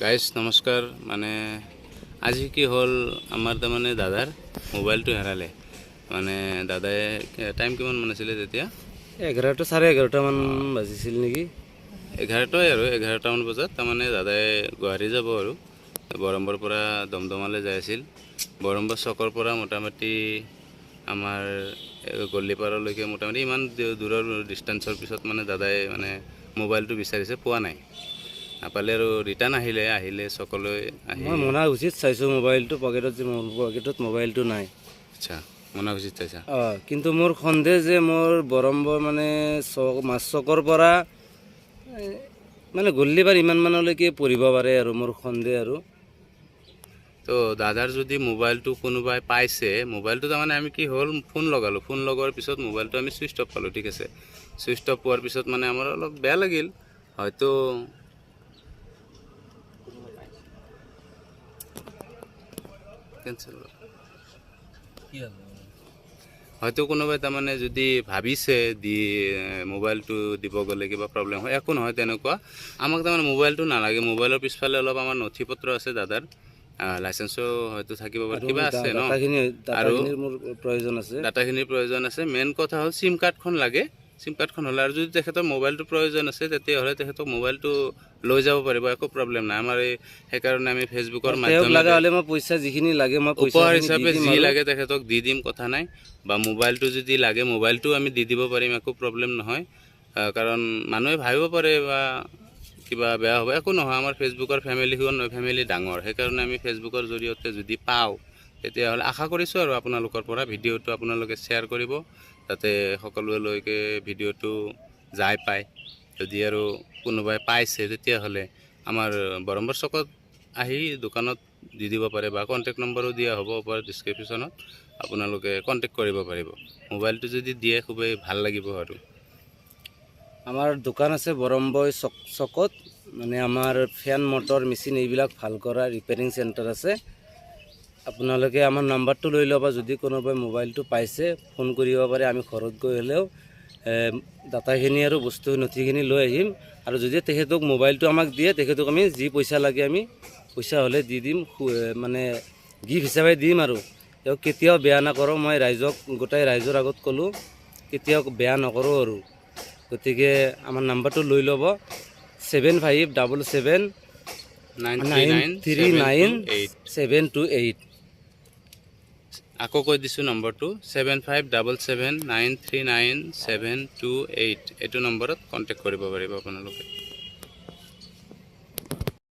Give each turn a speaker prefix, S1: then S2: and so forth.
S1: guys নমস্কাৰ মানে আজি কি হ'ল আমাৰ তাৰমানে দাদাৰ মোবাইলটো হেৰালে মানে দাদাই টাইম কিমান মান আছিলে তেতিয়া
S2: 11টা 11:30 মান বাজিছিল নেকি
S1: 11টাই আৰু 11টা মান বজাত তাৰমানে দাদাই গুৱাহাটী যাব আৰু বৰম্বৰ পৰা দমদমালৈ যাই আছিল বৰম্বৰ চকৰ পৰা মোটামুটি আমাৰ গল্লিপাৰালৈকে মোটামুটি ইমান দূৰৰ ডিষ্টেঞ্চৰ পিছত মানে দাদাই মানে মোবাইলটো বিচাৰিছে পোৱা নাই নাপালে আৰু ৰিটাৰ্ণ আহিলে চকলৈ আহি
S2: মই মনা উচিত চাইছোঁ মোবাইলটো পকেটত মোবাইলটো নাই
S1: আচ্ছা মনা উচিত চাইছা
S2: কিন্তু মোৰ সন্দেহ যে মোৰ বৰম্বৰ মানে মাছ চকৰ পৰা মানে গল্লিপাৰ ইমান মানলৈকে পৰিব পাৰে আৰু মোৰ সন্দেহ আৰু
S1: তো দাদাৰ যদি মোবাইলটো কোনোবাই পাইছে মোবাইলটো তাৰমানে আমি কি হ'ল ফোন লগালোঁ ফোন লগোৱাৰ পিছত মোবাইলটো আমি ছুইচ অফ পালোঁ ঠিক আছে ছুইচ অফ পোৱাৰ পিছত মানে আমাৰ অলপ বেয়া লাগিল হয়তো কেনচেল হয়তো কোনোবাই তাৰমানে যদি ভাবিছে মোবাইলটো দিব গ'লে কিবা প্ৰব্লেম হয় একো নহয় তেনেকুৱা আমাক তাৰমানে মোবাইলটো নালাগে মোবাইলৰ পিছফালে অলপ আমাৰ নথি পত্ৰ আছে দাদাৰ লাইচেন্সো হয়তো থাকিব পাৰে কিবা আছে ন আৰু
S2: মোৰ প্ৰয়োজন আছে
S1: ডাটাখিনিৰ প্ৰয়োজন আছে মেইন কথা হ'ল চিম কাৰ্ডখন লাগে চিম কাৰ্ডখন হ'লে আৰু যদি তেখেতৰ মোবাইলটো প্ৰয়োজন আছে তেতিয়াহ'লে তেখেতক মোবাইলটো লৈ যাব পাৰিব একো প্ৰব্লেম নাই আমাৰ সেইকাৰণে আমি ফেচবুকৰ মাধ্যমেৰে
S2: লগা হ'লে মই পইচা যিখিনি লাগে মই
S1: উপহাৰ হিচাপে যি লাগে তেখেতক দি দিম কথা নাই বা মোবাইলটো যদি লাগে মোবাইলটো আমি দি দিব পাৰিম একো প্ৰব্লেম নহয় কাৰণ মানুহে ভাবিব পাৰে বা কিবা বেয়া হ'ব একো নহয় আমাৰ ফেচবুকৰ ফেমিলি ডাঙৰ সেইকাৰণে আমি ফেচবুকৰ জৰিয়তে যদি পাওঁ তেতিয়াহ'লে আশা কৰিছোঁ আৰু আপোনালোকৰ পৰা ভিডিঅ'টো আপোনালোকে শ্বেয়াৰ কৰিব যাতে সকলোলৈকে ভিডিঅ'টো যাই পায় যদি আৰু কোনোবাই পাইছে তেতিয়াহ'লে আমাৰ বৰম্বৰ চকত আহি দোকানত দি দিব পাৰে বা কণ্টেক্ট নম্বৰো দিয়া হ'ব ওপৰত ডিছক্ৰিপশ্যনত আপোনালোকে কণ্টেক্ট কৰিব পাৰিব মোবাইলটো যদি দিয়ে খুবেই ভাল লাগিব আৰু
S2: আমাৰ দোকান আছে বৰম্বই চকত মানে আমাৰ ফেন মটৰ মেচিন এইবিলাক ভাল কৰা ৰিপেয়াৰিং চেণ্টাৰ আছে আপোনালোকে আমাৰ নাম্বাৰটো লৈ ল'ব যদি কোনোবাই মোবাইলটো পাইছে ফোন কৰিব পাৰে আমি ঘৰত গৈ হ'লেও ডাটাখিনি আৰু বস্তু নথিখিনি লৈ আহিম আৰু যদি তেখেতক মোবাইলটো আমাক দিয়ে তেখেতক আমি যি পইচা লাগে আমি পইচা হ'লে দি দিম মানে গিফ্ট হিচাপে দিম আৰু তেওঁক কেতিয়াও বেয়া নকৰোঁ মই গোটেই ৰাইজৰ আগত ক'লোঁ কেতিয়াও বেয়া নকৰোঁ আৰু গতিকে আমাৰ নাম্বাৰটো লৈ ল'ব 7577939728
S1: আকৌ কৈ দিছোঁ নম্বৰটো 7577939728 এইটো নম্বৰত কণ্টেক্ট কৰিব পাৰিব আপোনালোকে